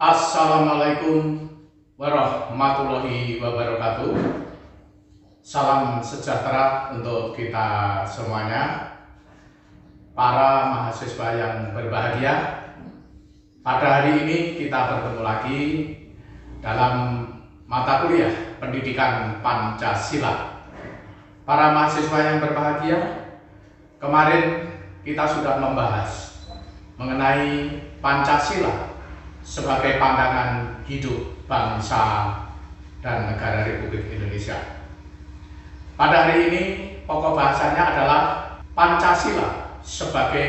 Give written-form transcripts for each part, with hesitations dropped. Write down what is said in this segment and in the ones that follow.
Assalamualaikum warahmatullahi wabarakatuh. Salam sejahtera untuk kita semuanya, para mahasiswa yang berbahagia. Pada hari ini kita bertemu lagi dalam mata kuliah pendidikan Pancasila. Para mahasiswa yang berbahagia, kemarin kita sudah membahas mengenai Pancasila sebagai pandangan hidup bangsa dan negara Republik Indonesia. Pada hari ini pokok bahasanya adalah Pancasila sebagai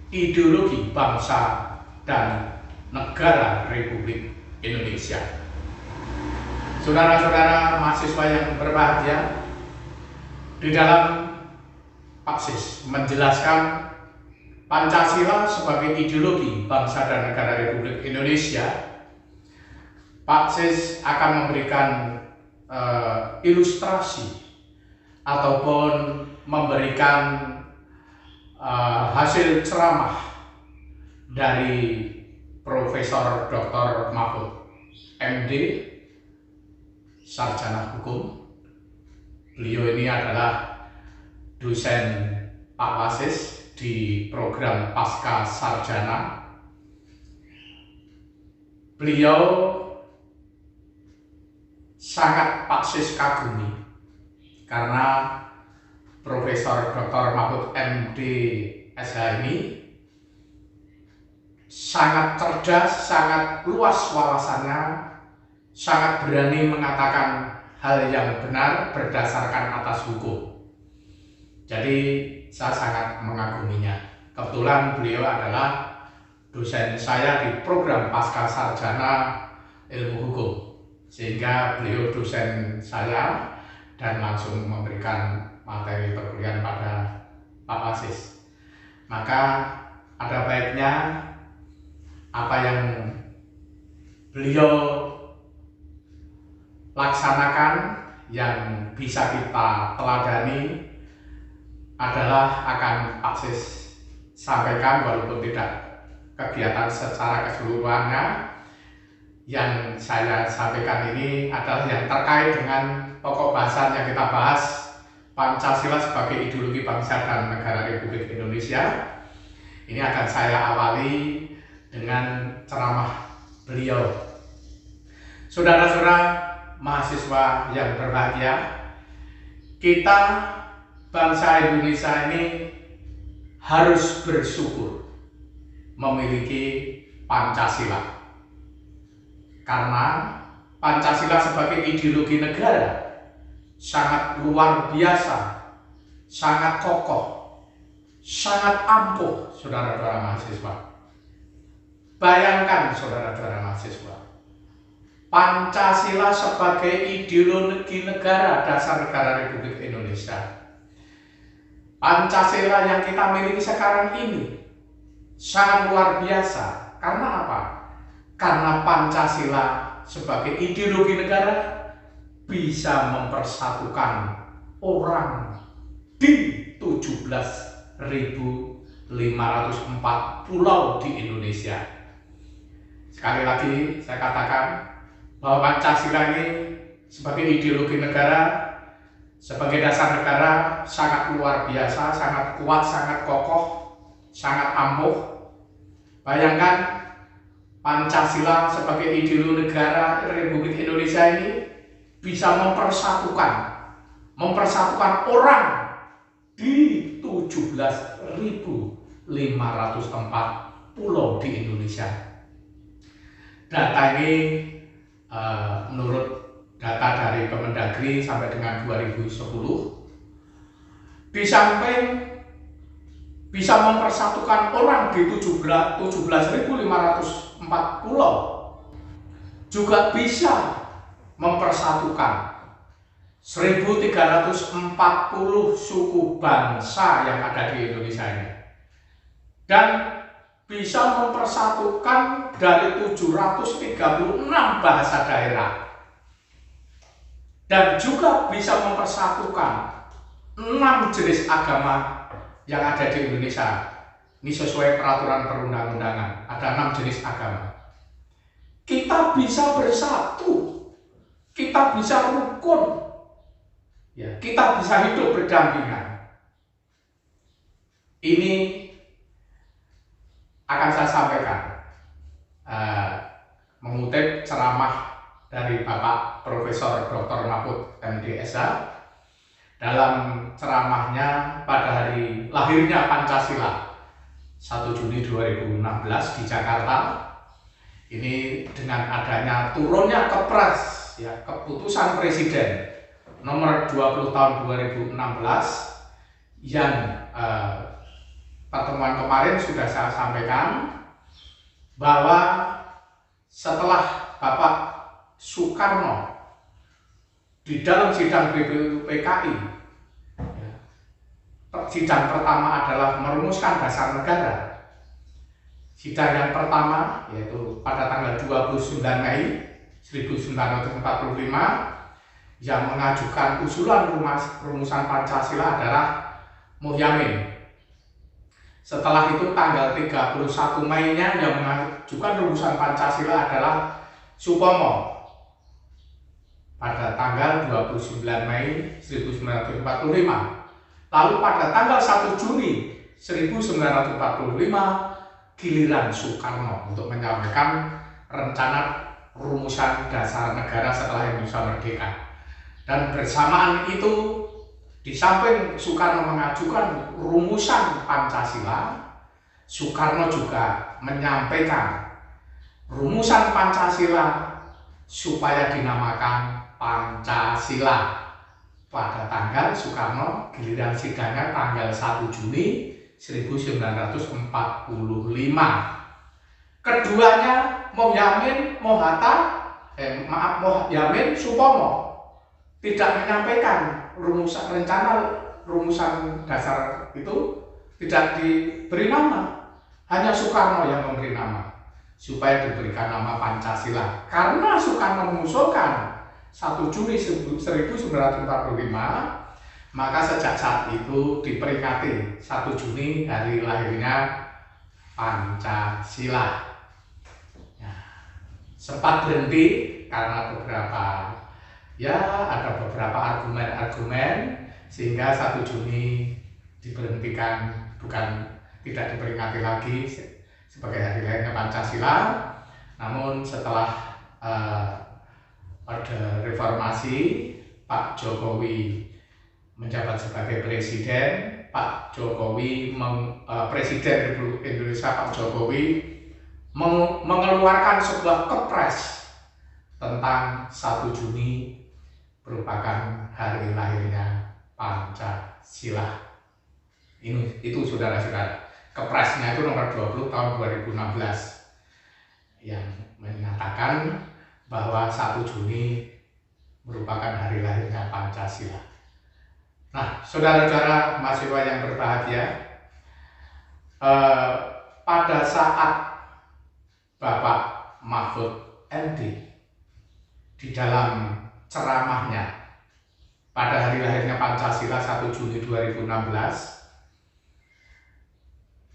ideologi bangsa dan negara Republik Indonesia. Saudara-saudara mahasiswa yang berbahagia, di dalam Pak Sis menjelaskan Pancasila sebagai ideologi bangsa dan negara Republik Indonesia. Pak Sis akan memberikan ilustrasi ataupun memberikan hasil ceramah dari Profesor Dr. Mahfud MD, sarjana hukum. Beliau ini adalah dosen Pak Wasis di program Pasca Sarjana. Beliau sangat Pak Sis kagumi karena Profesor Dr. Mahfud MD SH ini sangat cerdas, sangat luas wawasannya, sangat berani mengatakan hal yang benar berdasarkan atas hukum. Jadi saya sangat mengaguminya. Kebetulan beliau adalah dosen saya di program Pasca Sarjana Ilmu Hukum, sehingga beliau dosen saya dan langsung memberikan materi perkuliahan pada Pak Wasis. Maka ada baiknya apa yang beliau laksanakan yang bisa kita teladani adalah akan Pak Sis sampaikan, walaupun tidak kegiatan secara keseluruhannya. Yang saya sampaikan ini adalah yang terkait dengan pokok bahasan yang kita bahas, Pancasila sebagai ideologi bangsa dan negara Republik Indonesia. Ini akan saya awali dengan ceramah beliau. Saudara-saudara mahasiswa yang berbahagia, kita bangsa Indonesia ini harus bersyukur memiliki Pancasila, karena Pancasila sebagai ideologi negara sangat luar biasa, sangat kokoh, sangat ampuh. Saudara-saudara mahasiswa, bayangkan saudara-saudara mahasiswa, Pancasila sebagai ideologi negara dasar negara Republik Indonesia. Pancasila yang kita miliki sekarang ini sangat luar biasa. Karena apa? Karena Pancasila sebagai ideologi negara bisa mempersatukan orang di 17.504 pulau di Indonesia. Sekali lagi saya katakan bahwa Pancasila ini sebagai ideologi negara, sebagai dasar negara sangat luar biasa, sangat kuat, sangat kokoh, sangat ampuh. Bayangkan Pancasila sebagai ideologi negara Republik Indonesia ini bisa mempersatukan orang di 17.504 pulau di Indonesia. Data ini menurut data dari Kemendagri sampai dengan 2010, di samping bisa mempersatukan orang di 17.504 pulau, juga bisa mempersatukan 1.340 suku bangsa yang ada di Indonesia ini, dan bisa mempersatukan dari 736 bahasa daerah, dan juga bisa mempersatukan 6 jenis agama yang ada di Indonesia. Ini sesuai peraturan perundang-undangan, ada 6 jenis agama. kita bisa bersatu, kita bisa rukun, ya, kita bisa hidup berdampingan. Ini akan saya sampaikan mengutip ceramah dari Bapak Profesor Dr. Mahfud MD SH dalam ceramahnya pada hari lahirnya Pancasila 1 Juni 2016 di Jakarta. Ini dengan adanya turunnya Kepres, ya, keputusan Presiden nomor 20 tahun 2016 yang pertemuan kemarin sudah saya sampaikan bahwa setelah Bapak Soekarno di dalam sidang BPUPKI, ya, sidang pertama adalah merumuskan dasar negara. Sidang yang pertama yaitu pada tanggal 29 Mei 1945 yang mengajukan usulan rumusan Pancasila adalah Muhyamin. Setelah itu tanggal 31 Mei-nya yang mengajukan rumusan Pancasila adalah Supomo. Pada tanggal 29 Mei 1945. Lalu pada tanggal 1 Juni 1945 giliran Soekarno untuk menyampaikan rencana rumusan dasar negara setelah Indonesia merdeka. Dan bersamaan itu, di samping Soekarno mengajukan rumusan Pancasila, Soekarno juga menyampaikan rumusan Pancasila supaya dinamakan Pancasila. Pada tanggal Soekarno giliran sidangnya tanggal 1 Juni 1945. Keduanya Muhyamin, Muhyamin, Supomo tidak menyampaikan rencana rumusan dasar itu, tidak diberi nama. Hanya Soekarno yang memberi nama supaya diberikan nama Pancasila. Karena Soekarno mengusulkan 1 Juni 1945, maka sejak saat itu diperingati 1 Juni hari lahirnya Pancasila. Ya, sempat berhenti karena ada beberapa argumen sehingga 1 Juni diberhentikan, tidak diperingati lagi sebagai hari lahirnya Pancasila. Namun setelah pada reformasi, Pak Jokowi menjabat sebagai presiden, Presiden Republik Indonesia Pak Jokowi mengeluarkan sebuah kepres tentang 1 Juni merupakan hari lahirnya Pancasila. Itu saudara-saudara, kepresnya itu nomor 20 tahun 2016 yang menyatakan bahwa 1 Juni merupakan hari lahirnya Pancasila. Nah, saudara-saudara mahasiswa yang berbahagia, pada saat Bapak Mahfud MD di dalam ceramahnya pada hari lahirnya Pancasila 1 Juni 2016,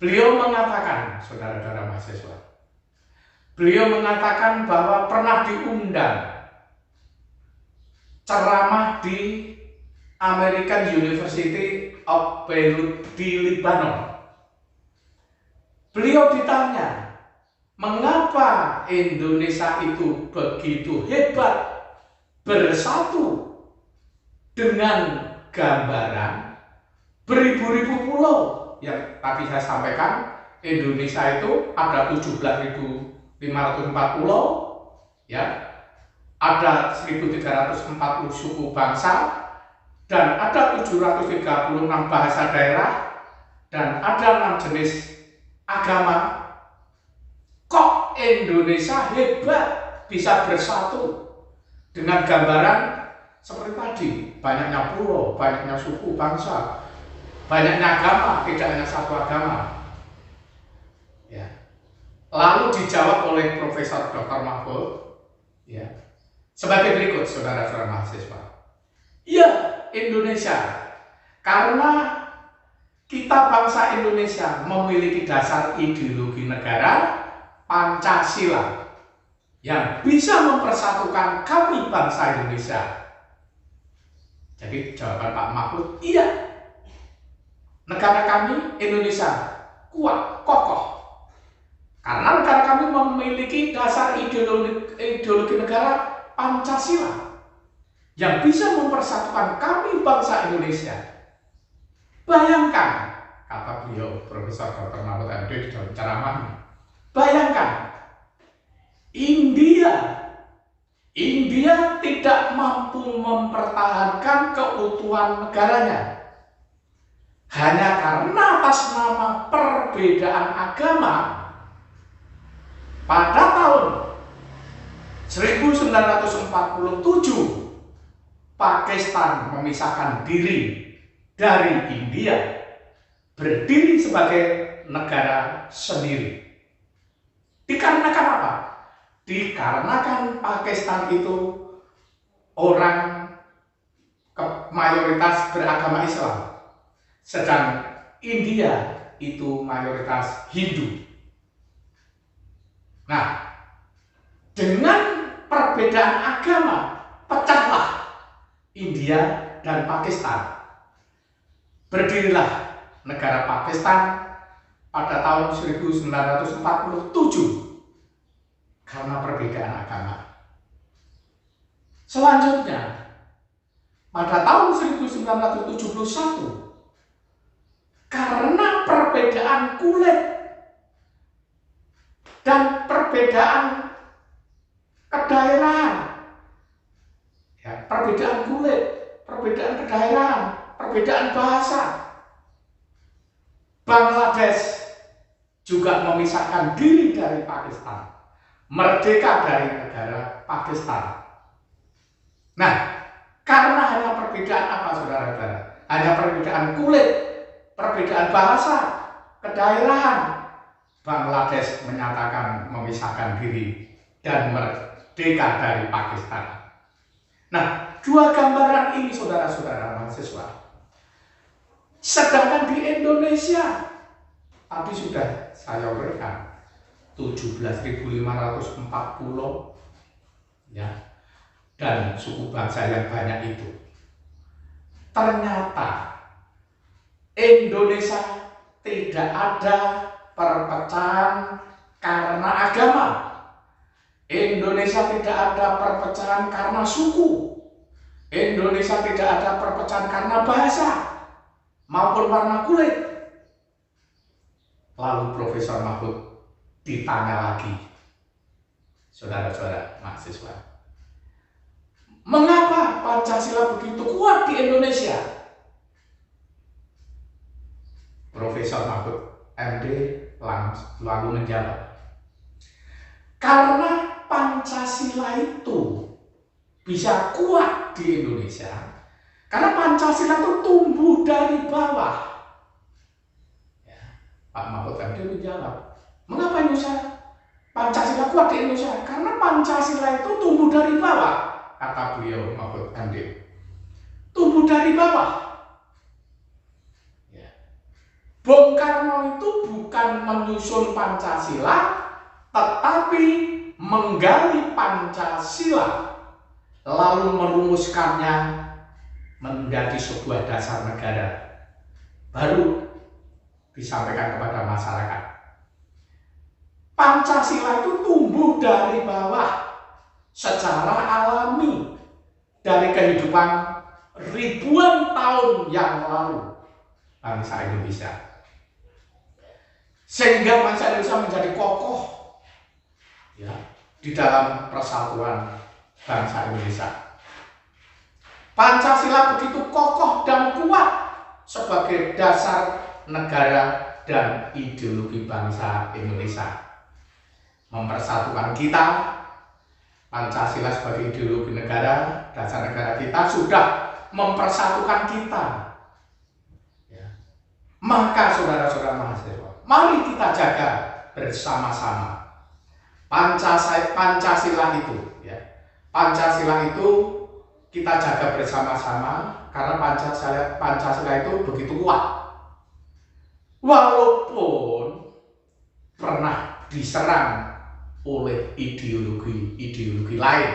beliau mengatakan, saudara-saudara mahasiswa, beliau mengatakan bahwa pernah diundang ceramah di American University of Beirut di Lebanon. Beliau ditanya, mengapa Indonesia itu begitu hebat bersatu dengan gambaran beribu-ribu pulau. Yang tadi saya sampaikan, Indonesia itu ada 17.504 pulau, ya, ada 1.340 suku bangsa, dan ada 736 bahasa daerah, dan ada 6 jenis agama. Kok Indonesia hebat bisa bersatu dengan gambaran seperti tadi, banyaknya pulau, banyaknya suku bangsa, banyaknya agama, tidak hanya satu agama. Ya. Lalu dijawab oleh Profesor Dr. Mahfud, ya, sebagai berikut, saudara-saudara mahasiswa. Ya, Indonesia, karena kita bangsa Indonesia memiliki dasar ideologi negara Pancasila. yang bisa mempersatukan kami bangsa Indonesia? Jadi jawaban Pak Mahfud, iya. Negara kami Indonesia kuat, kokoh. Karena negara kami memiliki dasar ideologi negara Pancasila yang bisa mempersatukan kami bangsa Indonesia. Bayangkan, kata beliau Profesor Dr. Mahfud MD di dalam ceramahnya, bayangkan India tidak mampu mempertahankan keutuhan negaranya hanya karena atas nama perbedaan agama. Pada tahun 1947 Pakistan memisahkan diri dari India, berdiri sebagai negara sendiri. Dikarenakan apa? Dikarenakan Pakistan itu orang mayoritas beragama Islam, sedang India itu mayoritas Hindu. Nah, dengan perbedaan agama pecahlah India dan Pakistan. Berdirilah negara Pakistan pada tahun 1947 karena perbedaan agama. Selanjutnya, pada tahun 1971 karena perbedaan kulit dan perbedaan kedaerahan, ya, perbedaan kulit, perbedaan kedaerahan, perbedaan bahasa, Bangladesh juga memisahkan diri dari Pakistan, merdeka dari negara Pakistan. Nah, karena hanya perbedaan apa, saudara-saudara? Hanya perbedaan kulit, perbedaan bahasa, kedaerahan, Bangladesh menyatakan memisahkan diri dan merdeka dari Pakistan. Nah, dua gambaran ini, saudara-saudara mahasiswa. Sedangkan di Indonesia, tadi sudah saya uraikan, 17.540 ya, dan suku bangsa yang banyak itu. Ternyata Indonesia tidak ada perpecahan karena agama. Indonesia tidak ada perpecahan karena suku. Indonesia tidak ada perpecahan karena bahasa maupun warna kulit. Lalu Profesor Mahfud ditanya lagi, saudara-saudara mahasiswa, mengapa Pancasila begitu kuat di Indonesia? Profesor Mahfud MD lalu menjawab, karena Pancasila itu bisa kuat di Indonesia karena Pancasila itu tumbuh dari bawah. Ya, Pak Mahfud MD menjawab, mengapa Indonesia Pancasila kuat di Indonesia? Karena Pancasila itu tumbuh dari bawah, kata beliau Mahfud MD. Tumbuh dari bawah. Bung Karno itu bukan menyusun Pancasila, tetapi menggali Pancasila, lalu merumuskannya menjadi sebuah dasar negara, baru disampaikan kepada masyarakat. Pancasila itu tumbuh dari bawah, secara alami, dari kehidupan ribuan tahun yang lalu bangsa Indonesia. Sehingga bangsa Indonesia menjadi kokoh ya, di dalam persatuan bangsa Indonesia. Pancasila begitu kokoh dan kuat sebagai dasar negara dan ideologi bangsa Indonesia. Mempersatukan kita, Pancasila sebagai ideologi negara, dasar negara kita sudah mempersatukan kita. Maka saudara-saudara mahasiswa, mari kita jaga bersama-sama Pancasila itu, ya. Pancasila itu kita jaga bersama-sama karena Pancasila itu begitu kuat. Walaupun pernah diserang oleh ideologi-ideologi lain,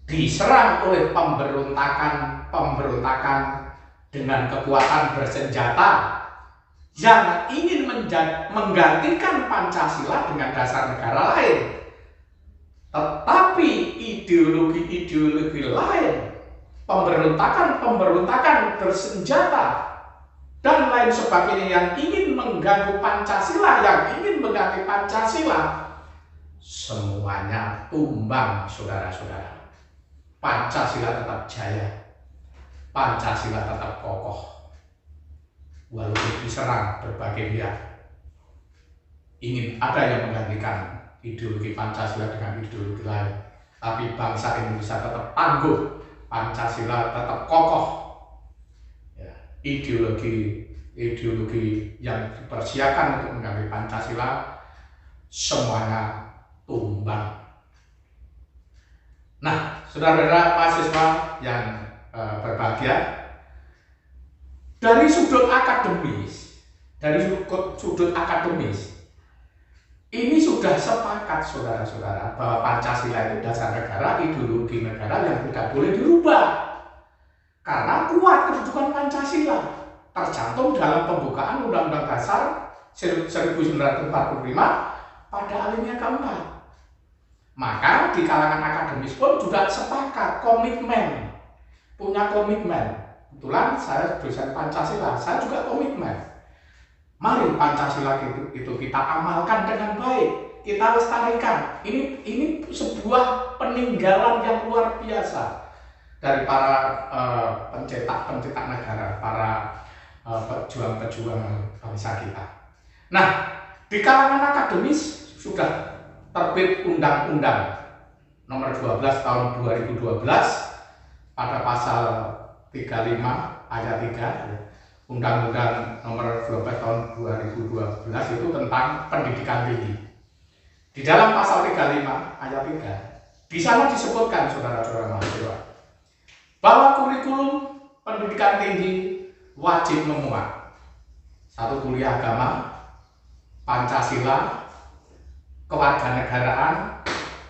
diserang oleh pemberontakan dengan kekuatan bersenjata yang ingin menggantikan Pancasila dengan dasar negara lain. Tetapi ideologi-ideologi lain, pemberontakan bersenjata dan lain sebagainya yang ingin mengganggu Pancasila, yang ingin mengganti Pancasila, semuanya tumbang, saudara-saudara. Pancasila tetap jaya, Pancasila tetap kokoh, walaupun diserang berbagai pihak. Ingin ada yang menggantikan ideologi Pancasila dengan ideologi lain, tapi bangsa Indonesia tetap tangguh, Pancasila tetap kokoh. Ya, ideologi yang dipersiapkan untuk mengganti Pancasila semuanya tumbang. Nah, saudara-saudara mahasiswa yang berbahagia, dari sudut akademis, ini sudah sepakat saudara-saudara bahwa Pancasila itu dasar negara, ideologi negara yang tidak boleh dirubah. Karena kuat kedudukan Pancasila, tercantum dalam pembukaan Undang-Undang Dasar 1945 pada alinea keempat. Maka di kalangan akademis pun juga sepakat, punya komitmen. Kebetulan saya dosen Pancasila, saya juga komitmen. Mari Pancasila itu kita amalkan dengan baik, kita lestarikan. Ini sebuah peninggalan yang luar biasa dari para pencetak negara, para pejuang bangsa kita. Nah, di kalangan akademis sudah terbit Undang-Undang Nomor 12 Tahun 2012 pada pasal 35 ayat 3. Undang-Undang Nomor 12 Tahun 2012 itu tentang pendidikan tinggi. Di dalam pasal 35 ayat 3, di sana disebutkan saudara-saudara mahasiswa bahwa kurikulum pendidikan tinggi wajib memuat 1. Kuliah agama, Pancasila, kewarganegaraan,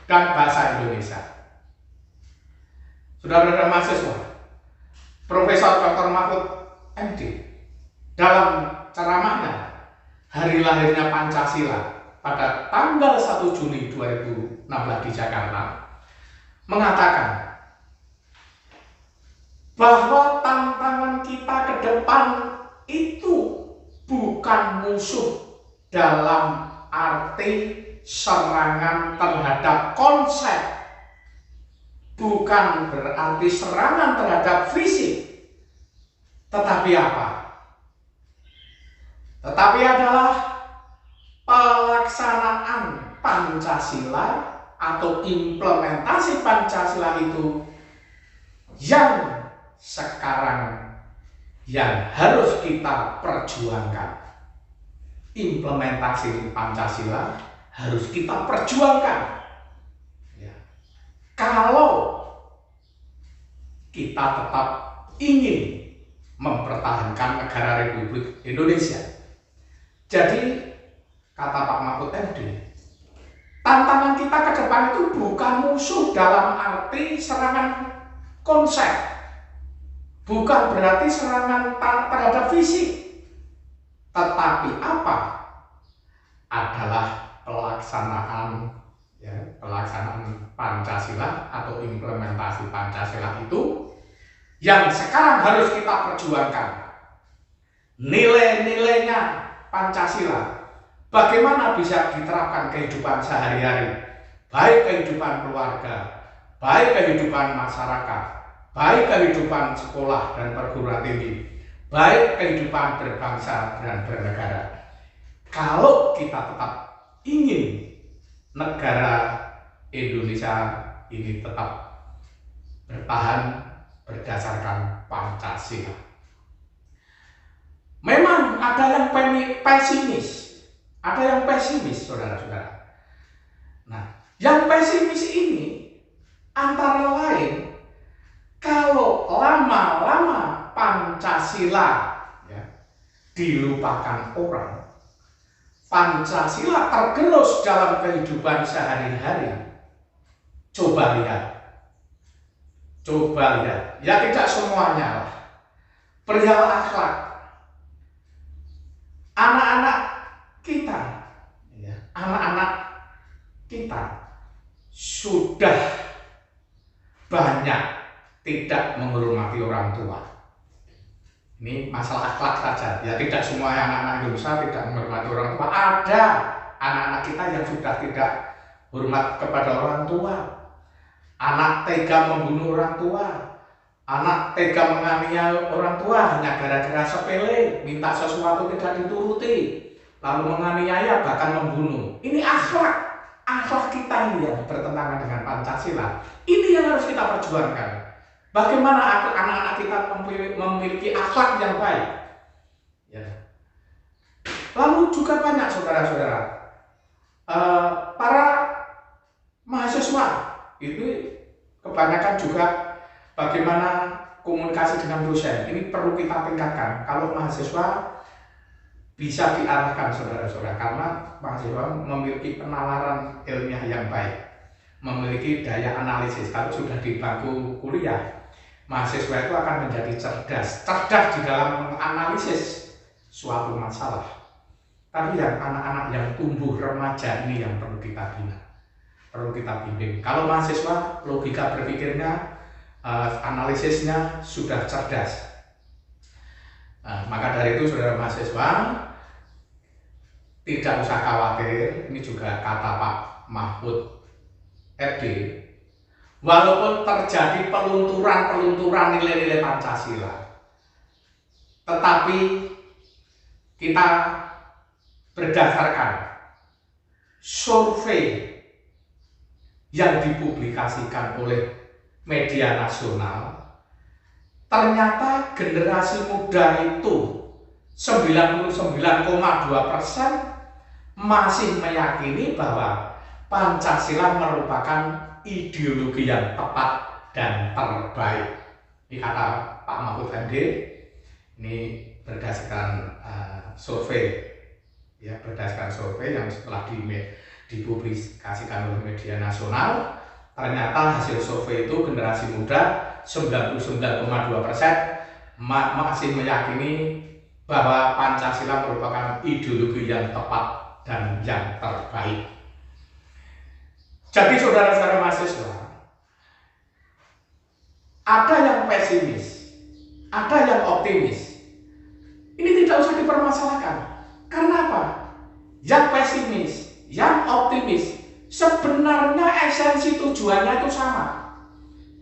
dan bahasa Indonesia. Saudara-saudara mahasiswa, Profesor Dr. Mahfud MD dalam ceramahnya hari lahirnya Pancasila pada tanggal 1 Juni 2016 di Jakarta mengatakan bahwa tantangan kita ke depan itu bukan musuh dalam arti serangan terhadap konsep, bukan berarti serangan terhadap fisik, tetapi apa? Tetapi adalah pelaksanaan Pancasila atau implementasi Pancasila itu yang sekarang yang harus kita perjuangkan. Implementasi Pancasila harus kita perjuangkan. Ya. Kalau kita tetap ingin mempertahankan negara Republik Indonesia. Jadi, kata Pak Mahfud MD, tantangan kita ke depan itu bukan musuh dalam arti serangan konsep, bukan berarti serangan terhadap fisik, tetapi apa? Adalah pelaksanaan Pancasila atau implementasi Pancasila itu yang sekarang harus kita perjuangkan. Nilai-nilainya Pancasila bagaimana bisa diterapkan kehidupan sehari-hari, baik kehidupan keluarga, baik kehidupan masyarakat, baik kehidupan sekolah dan perguruan tinggi, baik kehidupan berbangsa dan bernegara. Kalau kita tetap ingin negara Indonesia ini tetap bertahan berdasarkan Pancasila. Memang ada yang pesimis, saudara-saudara. Nah, yang pesimis ini antara lain kalau lama-lama Pancasila dilupakan orang, Pancasila tergerus dalam kehidupan sehari-hari, coba lihat, ya tidak semuanya lah. Perihal akhlak, anak-anak kita, anak-anak kita sudah banyak tidak menghormati orang tua. Ini masalah akhlak saja, ya tidak semua anak-anak Indonesia tidak menghormati orang tua. Ada anak-anak kita yang sudah tidak hormat kepada orang tua. Anak tega membunuh orang tua, anak tega menganiaya orang tua hanya gara-gara sepele, minta sesuatu tidak dituruti, lalu menganiaya bahkan membunuh. Ini akhlak kita ini yang bertentangan dengan Pancasila. Ini yang harus kita perjuangkan. Bagaimana anak-anak kita memiliki akhlak yang baik? Ya. Lalu juga banyak saudara-saudara, para mahasiswa itu kebanyakan juga bagaimana komunikasi dengan dosen. Ini perlu kita tingkatkan. Kalau mahasiswa bisa diarahkan saudara-saudara, karena mahasiswa memiliki penalaran ilmiah yang baik, memiliki daya analisis. Kalau sudah di bangku kuliah, mahasiswa itu akan menjadi cerdas di dalam menganalisis suatu masalah. Tapi yang anak-anak yang tumbuh remaja ini yang perlu kita bina, perlu kita bimbing. Kalau mahasiswa logika berpikirnya, analisisnya sudah cerdas. Maka dari itu saudara mahasiswa tidak usah khawatir. Ini juga kata Pak Mahfud FD. Walaupun terjadi pelunturan nilai-nilai Pancasila, tetapi kita berdasarkan survei yang dipublikasikan oleh media nasional, ternyata generasi muda itu 99,2% masih meyakini bahwa Pancasila merupakan ideologi yang tepat dan terbaik. Ini kata Pak Mahfud MD. Ini berdasarkan survei, ya, berdasarkan survei yang setelah dipublikasikan oleh media nasional. Ternyata hasil survei itu generasi muda 99,2% masih meyakini bahwa Pancasila merupakan ideologi yang tepat dan yang terbaik. Jadi saudara-saudara mahasiswa, ada yang pesimis, ada yang optimis. Ini tidak usah dipermasalahkan. Karena apa? Yang pesimis, yang optimis, sebenarnya esensi tujuannya itu sama.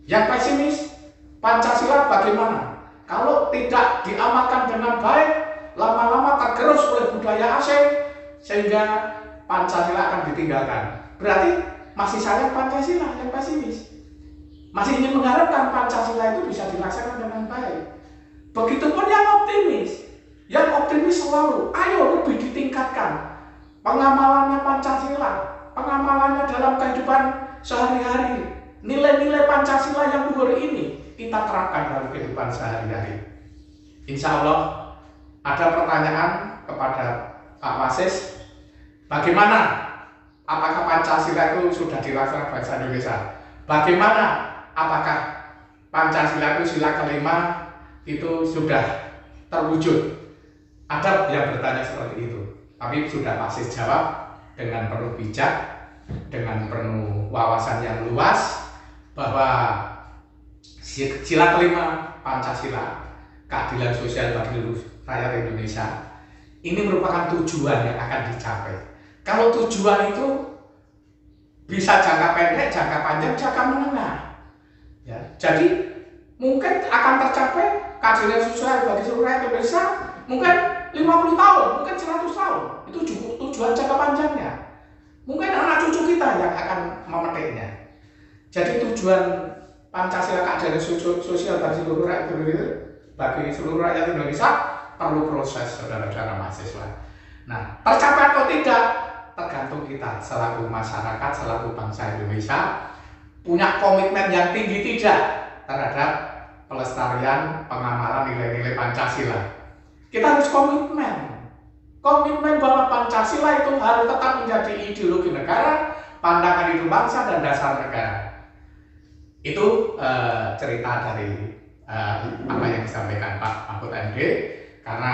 Yang pesimis, Pancasila bagaimana? Kalau tidak diamalkan dengan baik, lama-lama tergerus oleh budaya asing, sehingga Pancasila akan ditinggalkan. Berarti masih sayang Pancasila yang pesimis. Masih ingin mengharapkan Pancasila itu bisa dilaksanakan dengan baik. Begitupun yang optimis. Yang optimis selalu, ayo lebih ditingkatkan pengamalannya Pancasila, pengamalannya dalam kehidupan sehari-hari. Nilai-nilai Pancasila yang luhur ini kita terapkan dalam kehidupan sehari-hari. Insya Allah ada pertanyaan kepada Pak Wasis, bagaimana? Apakah Pancasila itu sudah dilaksanakan bangsa Indonesia? Bagaimana? Apakah Pancasila itu sila kelima itu sudah terwujud? Ada yang bertanya seperti itu. Tapi sudah pasti jawab dengan penuh bijak, dengan penuh wawasan yang luas, bahwa sila kelima Pancasila, keadilan sosial bagi seluruh rakyat Indonesia, ini merupakan tujuan yang akan dicapai. Kalau tujuan itu bisa jangka pendek, jangka panjang, jangka menengah, ya, jadi mungkin akan tercapai keadilan sosial bagi seluruh rakyat Indonesia mungkin 50 tahun, mungkin 100 tahun. Itu tujuan jangka panjangnya. Mungkin anak cucu kita yang akan memetiknya. Jadi tujuan Pancasila keadilan sosial bagi seluruh rakyat Indonesia perlu proses, saudara-saudara mahasiswa. Nah, tercapai atau tidak tergantung kita selaku masyarakat, selaku bangsa Indonesia punya komitmen yang tinggi tidak terhadap pelestarian pengamalan nilai-nilai Pancasila. Kita harus komitmen komitmen bahwa Pancasila itu harus tetap menjadi ideologi negara, pandangan hidup bangsa, dan dasar negara. Itu cerita dari apa yang disampaikan Pak Mahfud MD, karena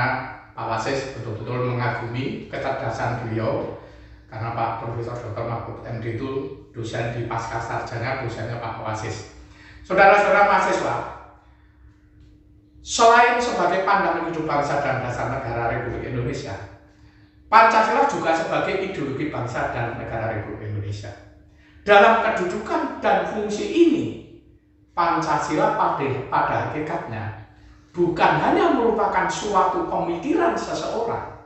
Pak Wasis betul-betul mengagumi kecerdasan beliau, karena Pak Profesor Dr. Mahfud MD itu dosen di pasca sarjana, dosennya Pak Wasis. Saudara-saudara mahasiswa, selain sebagai pandangan hidup bangsa dan dasar negara Republik Indonesia, Pancasila juga sebagai ideologi bangsa dan negara Republik Indonesia. Dalam kedudukan dan fungsi ini, Pancasila pada hakikatnya bukan hanya merupakan suatu pemikiran seseorang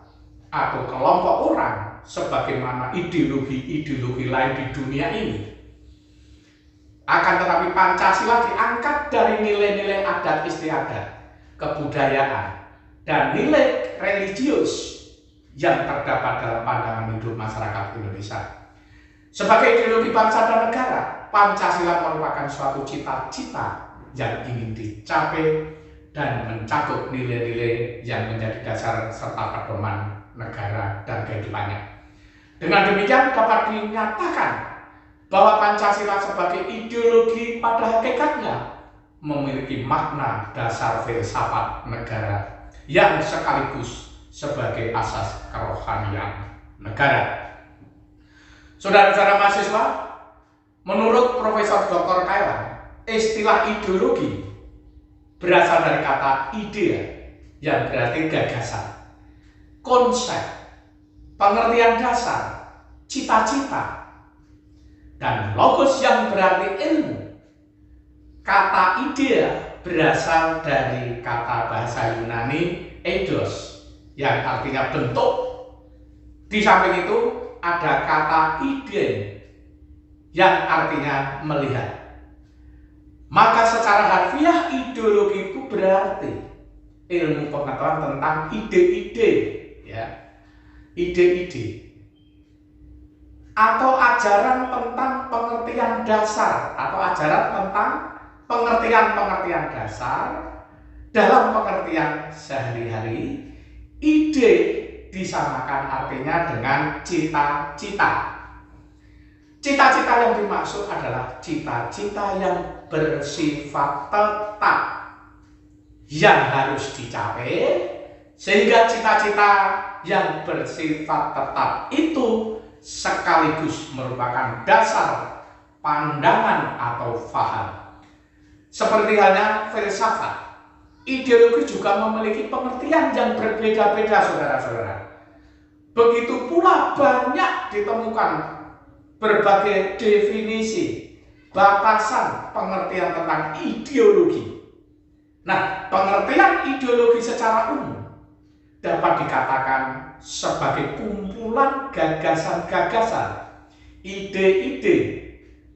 atau kelompok orang sebagaimana ideologi-ideologi lain di dunia ini. Akan tetapi Pancasila diangkat dari nilai-nilai adat istiadat, kebudayaan, dan nilai religius yang terdapat dalam pandangan hidup masyarakat Indonesia. Sebagai ideologi bangsa dan negara, Pancasila merupakan suatu cita-cita yang ingin dicapai dan mencakup nilai-nilai yang menjadi dasar serta pedoman negara dan kehidupannya. Dengan demikian dapat dinyatakan bahwa Pancasila sebagai ideologi pada hakikatnya memiliki makna dasar filsafat negara yang sekaligus sebagai asas kerohanian negara. Saudara-saudara mahasiswa, menurut Profesor Dr. Kailan, istilah ideologi berasal dari kata idea yang berarti gagasan, konsep, pengertian dasar, cita-cita, dan logos yang berarti ilmu. Kata idea berasal dari kata bahasa Yunani eidos yang artinya bentuk. Di samping itu ada kata ide yang artinya melihat. Maka secara harfiah ideologi itu berarti ilmu pengetahuan tentang ide-ide, ya, ide-ide, atau ajaran tentang pengertian dasar, atau ajaran tentang pengertian-pengertian dasar dalam pengertian sehari-hari. Ide disamakan artinya dengan cita-cita. Cita-cita yang dimaksud adalah cita-cita yang bersifat tetap yang harus dicapai, sehingga cita-cita yang bersifat tetap itu sekaligus merupakan dasar pandangan atau faham. Seperti halnya filsafat, ideologi juga memiliki pengertian yang berbeda-beda, saudara-saudara. Begitu pula banyak ditemukan berbagai definisi, batasan pengertian tentang ideologi. Nah, pengertian ideologi secara umum dapat dikatakan sebagai kumpulan gagasan-gagasan, ide-ide,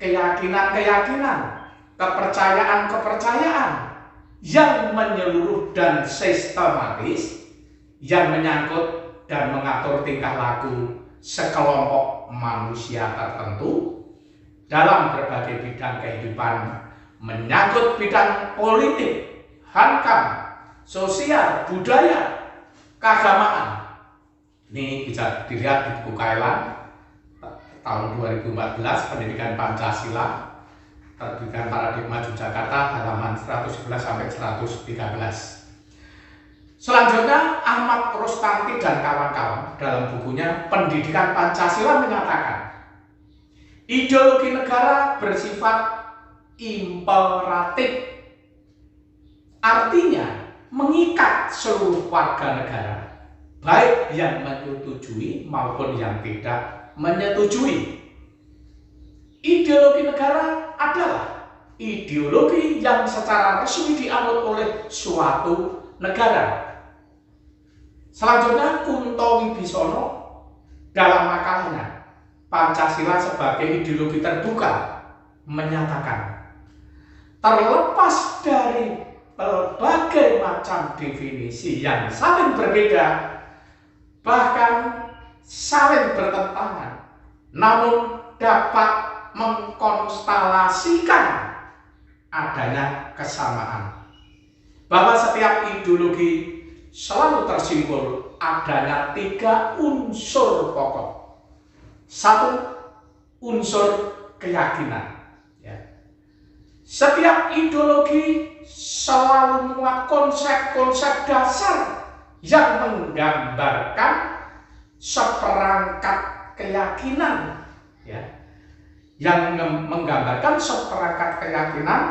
keyakinan-keyakinan, kepercayaan-kepercayaan yang menyeluruh dan sistematis yang menyangkut dan mengatur tingkah laku sekelompok manusia tertentu dalam berbagai bidang kehidupan, menyangkut bidang politik, hankam, sosial, budaya, keagamaan. Ini bisa dilihat di buku Kailan tahun 2014, Pendidikan Pancasila, Terbitan Paradigma Yogyakarta, halaman 111 sampai 113. Selanjutnya, Ahmad Rustanti dan kawan-kawan dalam bukunya Pendidikan Pancasila menyatakan, ideologi negara bersifat imperatif, artinya mengikat seluruh warga negara, baik yang menyetujui maupun yang tidak menyetujui. Ideologi negara adalah ideologi yang secara resmi dianut oleh suatu negara. Selanjutnya, Kunto Wibisono dalam makalahnya Pancasila sebagai ideologi terbuka menyatakan, terlepas dari berbagai macam definisi yang saling berbeda, bahkan saling bertentangan, namun dapat mengkonstelasikan adanya kesamaan, bahwa setiap ideologi selalu tersimpul adanya 3 unsur pokok. 1. Unsur keyakinan. Ya. Setiap ideologi selalu memuat konsep-konsep dasar yang menggambarkan seperangkat keyakinan, ya, yang menggambarkan seperangkat keyakinan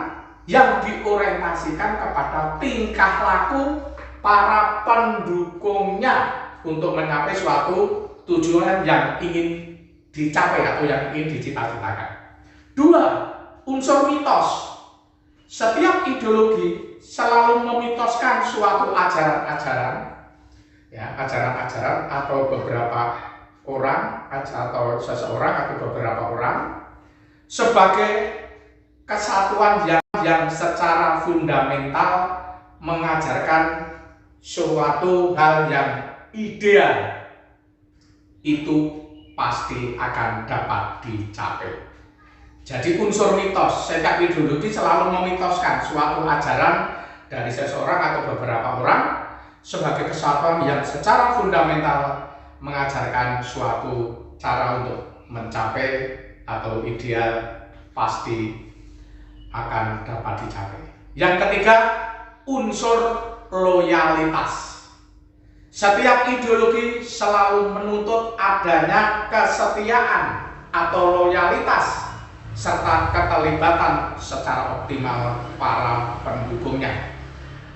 yang diorientasikan kepada tingkah laku para pendukungnya untuk mencapai suatu tujuan yang ingin dicapai atau yang ingin dicita-citakan. 2. Unsur mitos. Setiap ideologi selalu memitoskan suatu ajaran-ajaran, ya, ajaran-ajaran atau beberapa orang atau seseorang atau beberapa orang sebagai kesatuan yang secara fundamental mengajarkan suatu hal yang ideal, itu pasti akan dapat dicapai. Jadi unsur mitos, setiap ideologi selalu memitoskan suatu ajaran dari seseorang atau beberapa orang sebagai kesatuan yang secara fundamental mengajarkan suatu cara untuk mencapai atau ideal pasti akan dapat dicapai. Yang ketiga, unsur loyalitas. Setiap ideologi selalu menuntut adanya kesetiaan atau loyalitas serta keterlibatan secara optimal para pendukungnya.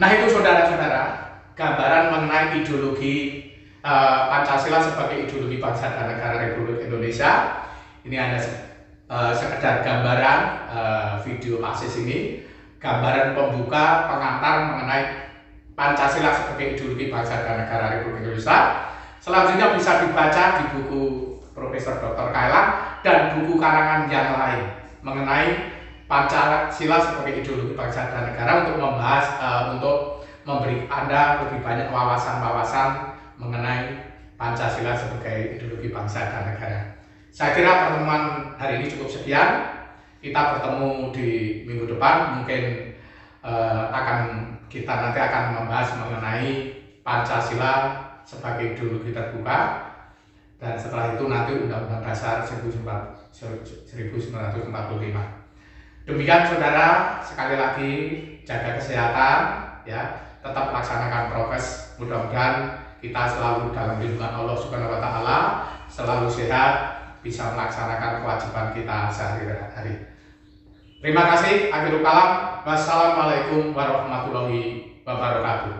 Nah, itu saudara-saudara, gambaran mengenai ideologi Pancasila sebagai ideologi bangsa dan negara Republik Indonesia. Ini hanya sekedar gambaran video akses ini, gambaran pembuka pengantar mengenai Pancasila sebagai ideologi bangsa dan negara Republik Indonesia. Selanjutnya bisa dibaca di buku Profesor Dr. Kailan dan buku karangan yang lain mengenai Pancasila sebagai ideologi bangsa dan negara untuk membahas, untuk memberi Anda lebih banyak wawasan-wawasan mengenai Pancasila sebagai ideologi bangsa dan negara. Saya kira pertemuan hari ini cukup sekian. Kita bertemu di minggu depan, mungkin kita nanti akan membahas mengenai Pancasila sebagai ideologi terbuka, dan setelah itu nanti Undang-Undang Dasar 1945. Demikian saudara, sekali lagi jaga kesehatan, ya, tetap laksanakan prokes. Mudah-mudahan kita selalu dalam lindungan Allah Subhanahu wa taala, selalu sehat, bisa melaksanakan kewajiban kita sehari-hari. Terima kasih. Akhirul kalam. Wassalamualaikum warahmatullahi wabarakatuh.